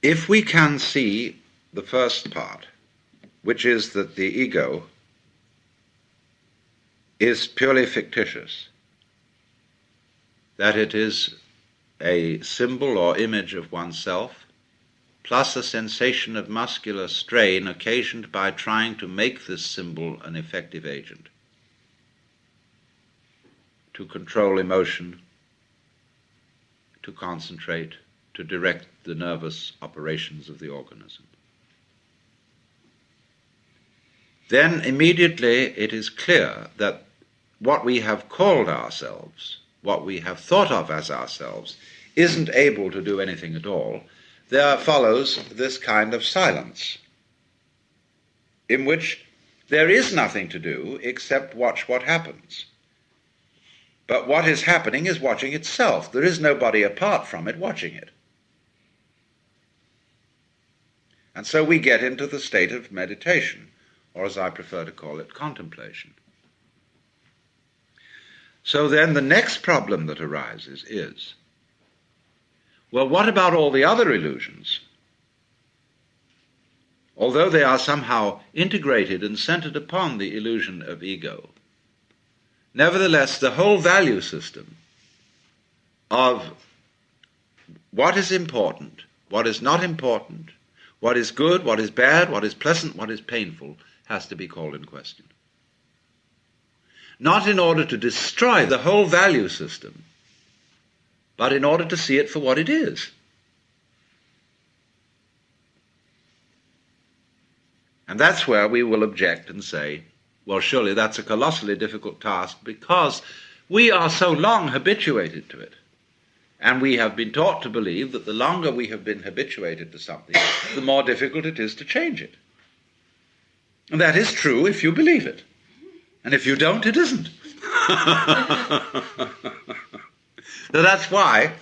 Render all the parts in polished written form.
if we can see the first part, which is that the ego is purely fictitious, that it is a symbol or image of oneself, plus a sensation of muscular strain occasioned by trying to make this symbol an effective agent, to control emotion, to concentrate, to direct the nervous operations of the organism. Then immediately it is clear that what we have called ourselves, what we have thought of as ourselves, isn't able to do anything at all. There follows this kind of silence, in which there is nothing to do except watch what happens. But what is happening is watching itself. There is nobody apart from it watching it. And so we get into the state of meditation, or as I prefer to call it, contemplation. So then the next problem that arises is, well, what about all the other illusions? Although they are somehow integrated and centered upon the illusion of ego, nevertheless, the whole value system of what is important, what is not important, what is good, what is bad, what is pleasant, what is painful, has to be called in question. Not in order to destroy the whole value system, but in order to see it for what it is. And that's where we will object and say, well, surely that's a colossally difficult task because we are so long habituated to it. And we have been taught to believe that the longer we have been habituated to something, the more difficult it is to change it. And that is true if you believe it. And if you don't, it isn't. So that's why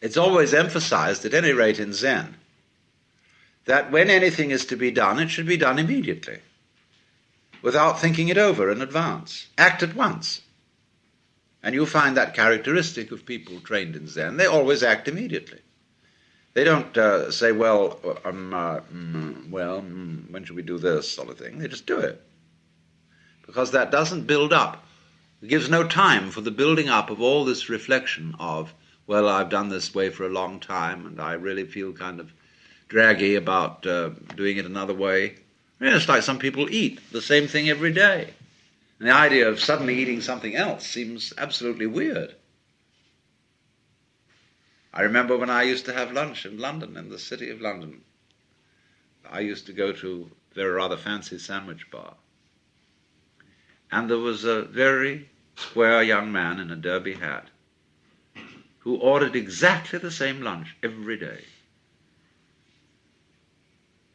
it's always emphasized, at any rate in Zen, that when anything is to be done, it should be done immediately, without thinking it over in advance. Act at once. And you'll find that characteristic of people trained in Zen. They always act immediately. They don't say, when should we do this sort of thing? They just do it. Because that doesn't build up. It gives no time for the building up of all this reflection of, well, I've done this way for a long time and I really feel kind of draggy about doing it another way. I mean, it's like some people eat the same thing every day. And the idea of suddenly eating something else seems absolutely weird. I remember when I used to have lunch in London, in the city of London. I used to go to a very rather fancy sandwich bar. And there was a very square young man in a derby hat who ordered exactly the same lunch every day.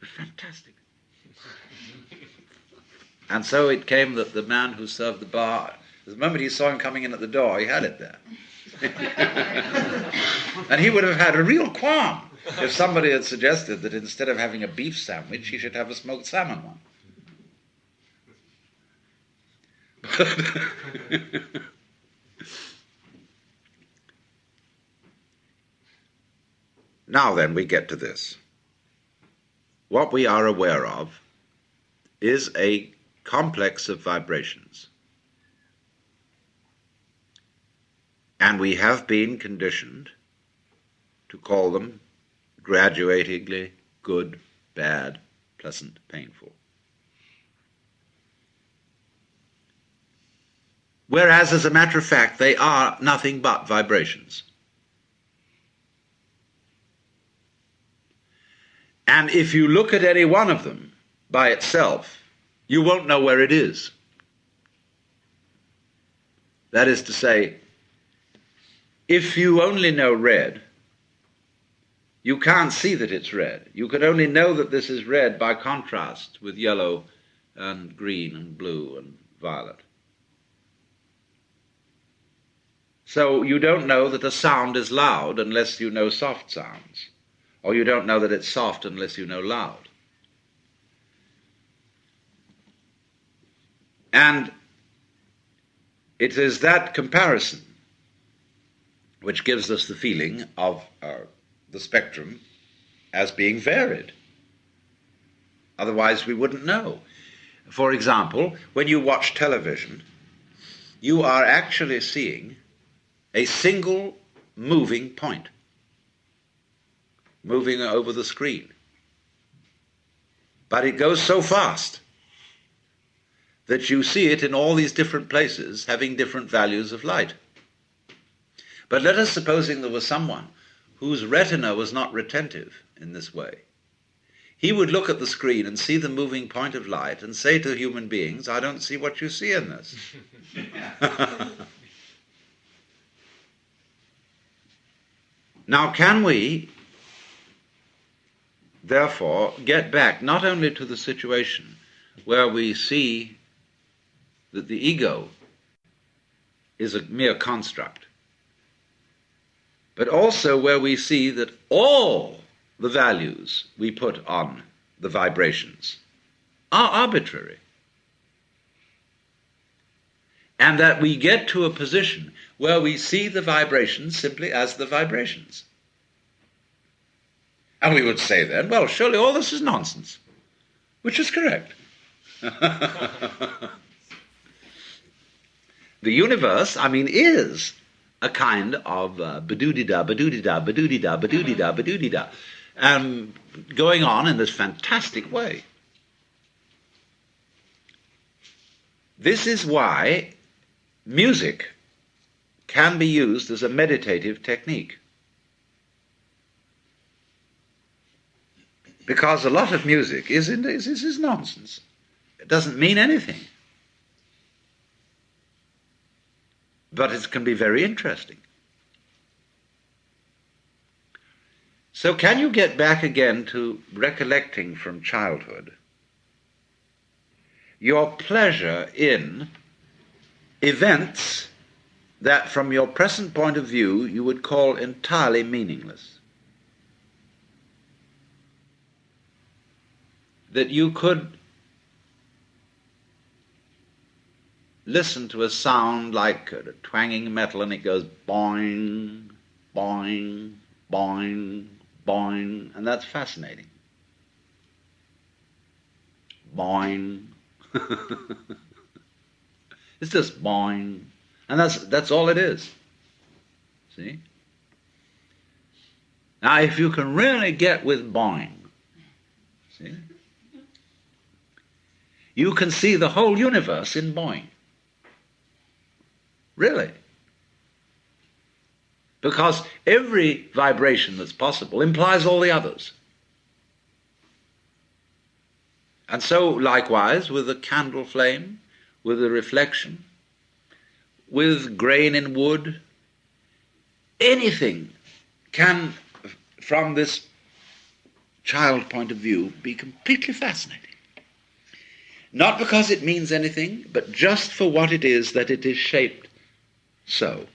It was fantastic. And so it came that the man who served the bar, the moment he saw him coming in at the door, he had it there. And he would have had a real qualm if somebody had suggested that instead of having a beef sandwich, he should have a smoked salmon one. Now then, we get to this. What we are aware of is a complex of vibrations. And we have been conditioned to call them graduatingly good, bad, pleasant, painful. Whereas, as a matter of fact, they are nothing but vibrations. And if you look at any one of them by itself, you won't know where it is. That is to say, if you only know red, you can't see that it's red. You can only know that this is red by contrast with yellow and green and blue and violet. So you don't know that a sound is loud unless you know soft sounds, or you don't know that it's soft unless you know loud. And it is that comparison which gives us the feeling of the spectrum as being varied. Otherwise we wouldn't know. For example, when you watch television, you are actually seeing a single moving point moving over the screen. But it goes so fast that you see it in all these different places having different values of light. But let us supposing there was someone whose retina was not retentive in this way. He would look at the screen and see the moving point of light and say to human beings, I don't see what you see in this. Now, can we, therefore, get back not only to the situation where we see that the ego is a mere construct, but also where we see that all the values we put on the vibrations are arbitrary, and that we get to a position where we see the vibrations simply as the vibrations. And we would say then, well, surely all this is nonsense, which is correct. The universe, is a kind of ba-doo-dee-da, ba-doo-dee-da, ba-doo-dee-da, ba-doo-dee-da, ba-doo-dee-da, going on in this fantastic way. This is why music can be used as a meditative technique. Because a lot of music is nonsense. It doesn't mean anything. But it can be very interesting. So can you get back again to recollecting from childhood your pleasure in events that from your present point of view you would call entirely meaningless? That you could listen to a sound like a twanging metal and it goes boing, boing, boing, boing, and that's fascinating. Boing. It's just boing. And that's all it is. See? Now, if you can really get with boing, see, you can see the whole universe in boing. Really. Because every vibration that's possible implies all the others. And so, likewise, with a candle flame, with a reflection, with grain in wood, anything can, from this child point of view, be completely fascinating. Not because it means anything, but just for what it is that it is shaped so.